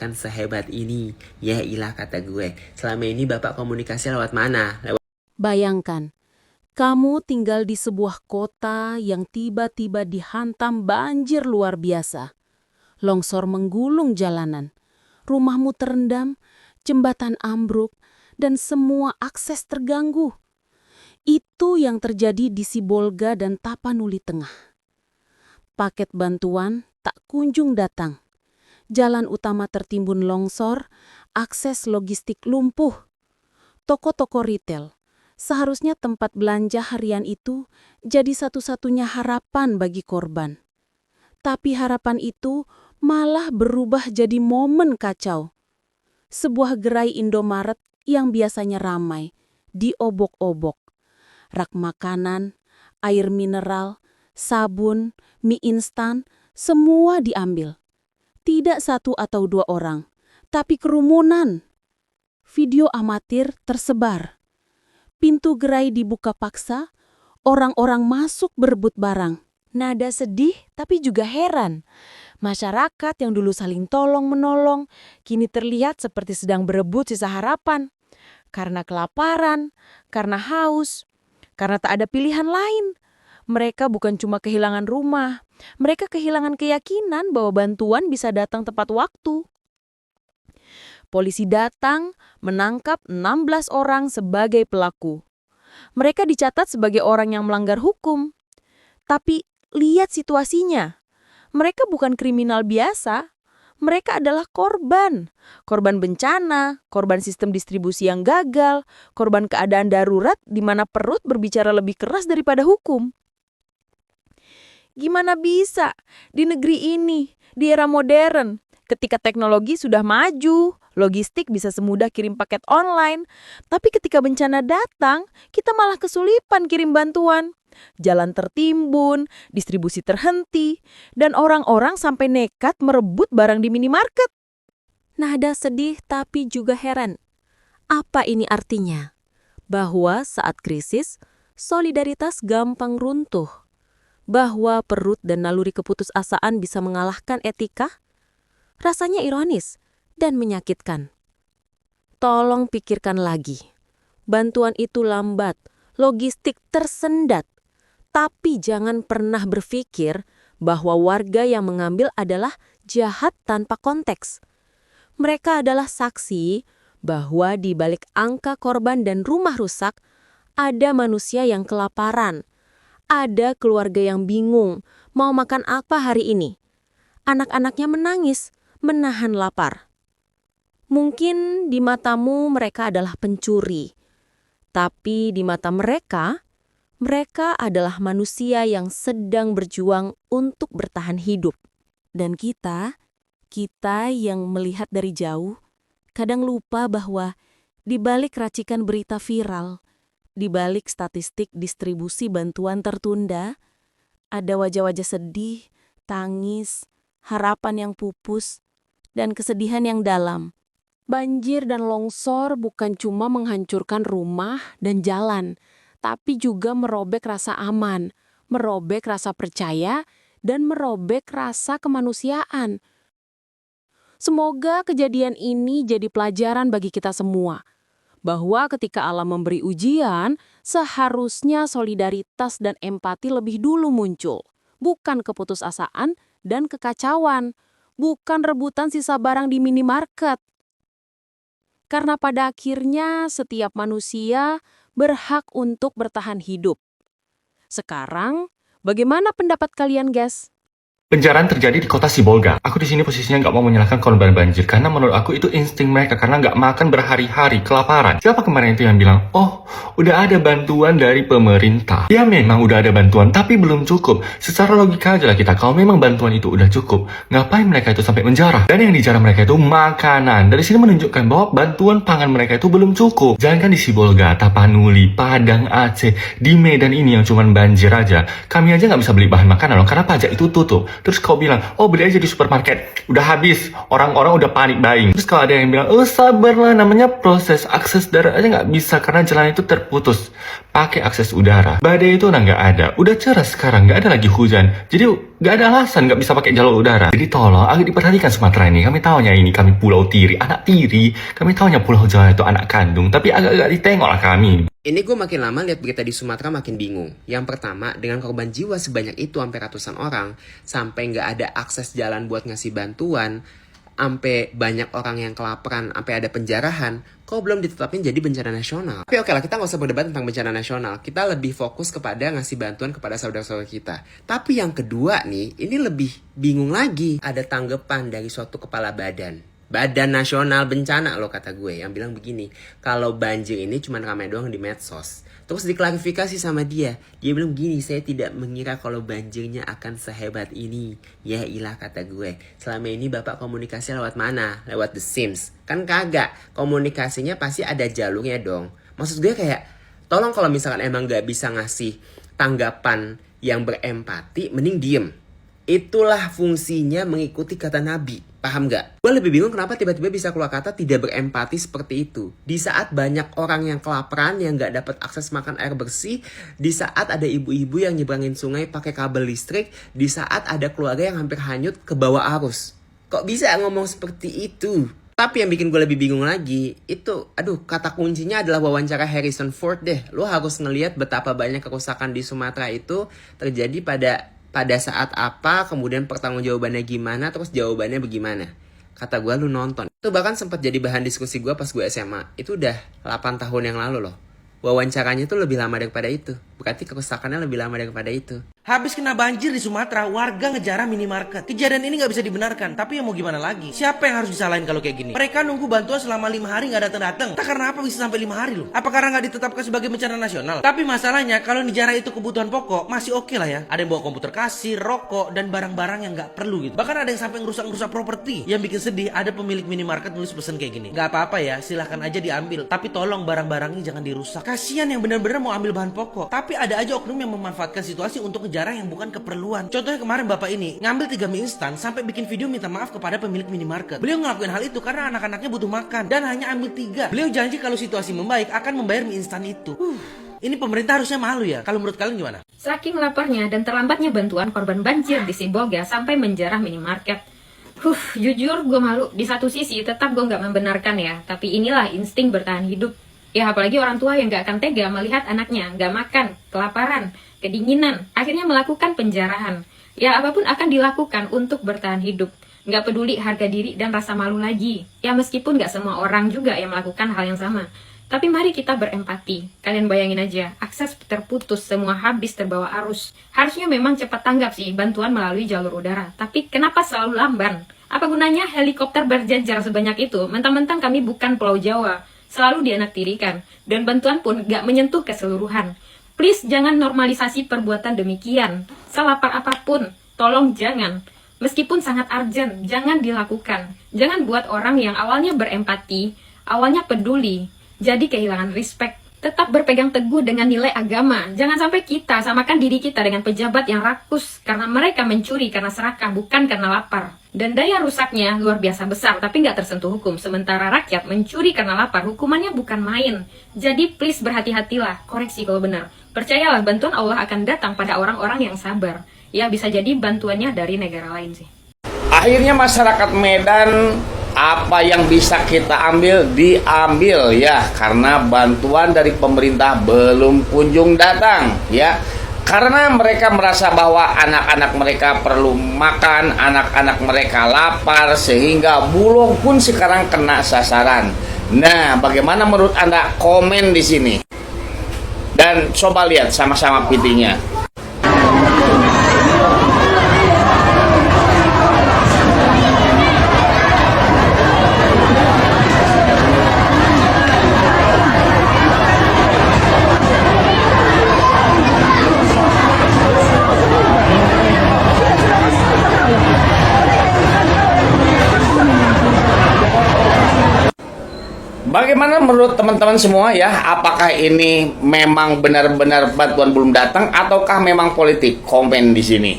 akan sehebat ini. Ya ilah, kata gue. Selama ini Bapak komunikasi lewat mana? Bayangkan, kamu tinggal di sebuah kota yang tiba-tiba dihantam banjir luar biasa. Longsor menggulung jalanan, rumahmu terendam, jembatan ambruk, dan semua akses terganggu. Itu yang terjadi di Sibolga dan Tapanuli Tengah. Paket bantuan tak kunjung datang. Jalan utama tertimbun longsor, akses logistik lumpuh. Toko-toko retail, seharusnya tempat belanja harian itu jadi satu-satunya harapan bagi korban. Tapi harapan itu malah berubah jadi momen kacau. Sebuah gerai Indomaret yang biasanya ramai, diobok-obok. Rak makanan, air mineral, sabun, mie instan, semua diambil. Tidak satu atau dua orang, tapi kerumunan. Video amatir tersebar. Pintu gerai dibuka paksa, orang-orang masuk berebut barang. Nada sedih tapi juga heran. Masyarakat yang dulu saling tolong-menolong kini terlihat seperti sedang berebut sisa harapan. Karena kelaparan, karena haus, karena tak ada pilihan lain. Mereka bukan cuma kehilangan rumah, mereka kehilangan keyakinan bahwa bantuan bisa datang tepat waktu. Polisi datang menangkap 16 orang sebagai pelaku. Mereka dicatat sebagai orang yang melanggar hukum. Tapi lihat situasinya. Mereka bukan kriminal biasa. Mereka adalah korban. Korban bencana, korban sistem distribusi yang gagal, korban keadaan darurat di mana perut berbicara lebih keras daripada hukum. Gimana bisa di negeri ini, di era modern, ketika teknologi sudah maju, logistik bisa semudah kirim paket online, tapi ketika bencana datang, kita malah kesulitan kirim bantuan. Jalan tertimbun, distribusi terhenti, dan orang-orang sampai nekat merebut barang di minimarket. Nada sedih tapi juga heran. Apa ini artinya? Bahwa saat krisis, solidaritas gampang runtuh. Bahwa perut dan naluri keputusasaan bisa mengalahkan etika? Rasanya ironis dan menyakitkan. Tolong pikirkan lagi. Bantuan itu lambat, logistik tersendat. Tapi jangan pernah berpikir bahwa warga yang mengambil adalah jahat tanpa konteks. Mereka adalah saksi bahwa di balik angka korban dan rumah rusak, ada manusia yang kelaparan. Ada keluarga yang bingung, mau makan apa hari ini. Anak-anaknya menangis, menahan lapar. Mungkin di matamu mereka adalah pencuri. Tapi di mata mereka adalah manusia yang sedang berjuang untuk bertahan hidup. Dan kita yang melihat dari jauh, kadang lupa bahwa di balik racikan berita viral, di balik statistik distribusi bantuan tertunda, ada wajah-wajah sedih, tangis, harapan yang pupus, dan kesedihan yang dalam. Banjir dan longsor bukan cuma menghancurkan rumah dan jalan, tapi juga merobek rasa aman, merobek rasa percaya, dan merobek rasa kemanusiaan. Semoga kejadian ini jadi pelajaran bagi kita semua, bahwa ketika alam memberi ujian, seharusnya solidaritas dan empati lebih dulu muncul, bukan keputusasaan dan kekacauan, bukan rebutan sisa barang di minimarket. Karena pada akhirnya setiap manusia berhak untuk bertahan hidup. Sekarang, bagaimana pendapat kalian, guys? Bencana terjadi di kota Sibolga. Aku di sini posisinya nggak mau menyalahkan korban banjir karena menurut aku itu insting mereka karena nggak makan berhari-hari kelaparan. Siapa kemarin itu yang bilang, oh udah ada bantuan dari pemerintah. Ya memang udah ada bantuan tapi belum cukup. Secara logika aja lah kita, kalau memang bantuan itu udah cukup, ngapain mereka itu sampai menjarah? Dan yang dijarah mereka itu makanan. Dari sini menunjukkan bahwa bantuan pangan mereka itu belum cukup. Jangankan di Sibolga, Tapanuli, Padang, Aceh, di Medan ini yang cuman banjir aja, kami aja nggak bisa beli bahan makanan loh karena pajak itu tutup. Terus kau bilang, oh beli aja di supermarket, udah habis, orang-orang udah panik buying. Terus kalau ada yang bilang, oh sabarlah, namanya proses, akses darat aja nggak bisa karena jalan itu terputus. Pakai akses udara. Badai itu udah nggak ada, udah cerah sekarang, nggak ada lagi hujan. Jadi nggak ada alasan nggak bisa pakai jalur udara. Jadi tolong agak diperhatikan Sumatera ini. Kami tahunya ini kami Pulau Tiri, anak tiri. Kami tahunya Pulau Jawa itu anak kandung, tapi agak-agak ditengok lah kami. Ini gue makin lama lihat berita di Sumatera makin bingung. Yang pertama, dengan korban jiwa sebanyak itu sampai ratusan orang, sampai nggak ada akses jalan buat ngasih bantuan, sampai banyak orang yang kelaparan, sampai ada penjarahan, kok belum ditetapin jadi bencana nasional? Tapi oke lah, kita nggak usah berdebat tentang bencana nasional. Kita lebih fokus kepada ngasih bantuan kepada saudara-saudara kita. Tapi yang kedua nih, ini lebih bingung lagi. Ada tanggapan dari suatu kepala Badan Nasional Bencana loh kata gue, yang bilang begini, kalau banjir ini cuma ramai doang di medsos. Terus diklarifikasi sama dia bilang begini, saya tidak mengira kalau banjirnya akan sehebat ini. Ya ilah kata gue, selama ini bapak komunikasi lewat mana? Lewat The Sims? Kan kagak, komunikasinya pasti ada jalurnya dong. Maksud gue kayak, tolong kalau misalkan emang gak bisa ngasih tanggapan yang berempati, mending diem. Itulah fungsinya mengikuti kata Nabi. Paham gak? Gue lebih bingung kenapa tiba-tiba bisa keluar kata tidak berempati seperti itu. Di saat banyak orang yang kelaparan, yang gak dapat akses makan air bersih. Di saat ada ibu-ibu yang nyebrangin sungai pakai kabel listrik. Di saat ada keluarga yang hampir hanyut ke bawah arus. Kok bisa ngomong seperti itu? Tapi yang bikin gue lebih bingung lagi, itu, kata kuncinya adalah wawancara Harrison Ford deh. Lo harus ngelihat betapa banyak kerusakan di Sumatera itu terjadi pada saat apa, kemudian pertanggungjawabannya gimana, terus jawabannya bagaimana. Kata gue, lu nonton. Itu bahkan sempat jadi bahan diskusi gue pas gue SMA. Itu udah 8 tahun yang lalu loh. Wawancaranya tuh lebih lama daripada itu. Berarti kerusakannya lebih lama daripada itu. Habis kena banjir di Sumatera, warga ngejarah minimarket. Kejadian ini nggak bisa dibenarkan, tapi ya mau gimana lagi? Siapa yang harus disalahin kalau kayak gini? Mereka nunggu bantuan selama 5 hari nggak datang-datang. Tak karena apa bisa sampai 5 hari loh? Apa karena nggak ditetapkan sebagai bencana nasional? Tapi masalahnya kalau dijarah itu kebutuhan pokok, masih oke lah ya. Ada yang bawa komputer kasir, rokok, dan barang-barang yang nggak perlu gitu. Bahkan ada yang sampai ngerusak properti. Yang bikin sedih, ada pemilik minimarket nulis pesan kayak gini. Nggak apa-apa ya, silahkan aja diambil. Tapi tolong barang-barangnya jangan dirusak. Kasian yang benar-benar mau ambil bahan pokok. Tapi ada aja oknum yang memanfaatkan situasi untuk ngejarah yang bukan keperluan. Contohnya kemarin bapak ini ngambil 3 mie instan sampai bikin video minta maaf kepada pemilik minimarket. Beliau ngelakuin hal itu karena anak-anaknya butuh makan dan hanya ambil 3. Beliau janji kalau situasi membaik akan membayar mie instan itu. Ini pemerintah harusnya malu ya. Kalau menurut kalian gimana? Saking laparnya dan terlambatnya bantuan korban banjir di Sibolga sampai menjarah minimarket. Jujur gue malu. Di satu sisi tetap gue nggak membenarkan ya. Tapi inilah insting bertahan hidup. Ya apalagi orang tua yang gak akan tega melihat anaknya gak makan, kelaparan, kedinginan, akhirnya melakukan penjarahan. Ya apapun akan dilakukan untuk bertahan hidup. Gak peduli harga diri dan rasa malu lagi. Ya meskipun gak semua orang juga yang melakukan hal yang sama. Tapi mari kita berempati. Kalian bayangin aja, akses terputus, semua habis terbawa arus. Harusnya memang cepat tanggap sih bantuan melalui jalur udara. Tapi kenapa selalu lamban? Apa gunanya helikopter berjajar sebanyak itu? Mentang-mentang kami bukan Pulau Jawa. Selalu dianaktirikan, dan bantuan pun gak menyentuh keseluruhan. Please jangan normalisasi perbuatan demikian. Selapar apapun, tolong jangan. Meskipun sangat urgent, jangan dilakukan. Jangan buat orang yang awalnya berempati, awalnya peduli, jadi kehilangan respect. Tetap berpegang teguh dengan nilai agama. Jangan sampai kita samakan diri kita dengan pejabat yang rakus karena mereka mencuri karena serakah, bukan karena lapar. Dan daya rusaknya luar biasa besar, tapi nggak tersentuh hukum. Sementara rakyat mencuri karena lapar, hukumannya bukan main. Jadi please berhati-hatilah, koreksi kalau benar. Percayalah bantuan Allah akan datang pada orang-orang yang sabar. Ya bisa jadi bantuannya dari negara lain sih. Akhirnya masyarakat Medan, apa yang bisa kita ambil diambil ya, karena bantuan dari pemerintah belum kunjung datang ya. Karena mereka merasa bahwa anak-anak mereka perlu makan, anak-anak mereka lapar, sehingga Bulog pun sekarang kena sasaran. Nah, bagaimana menurut Anda? Komen di sini. Dan coba lihat sama-sama videonya. Bagaimana menurut teman-teman semua ya? Apakah ini memang benar-benar bantuan belum datang ataukah memang politik? Komen di sini.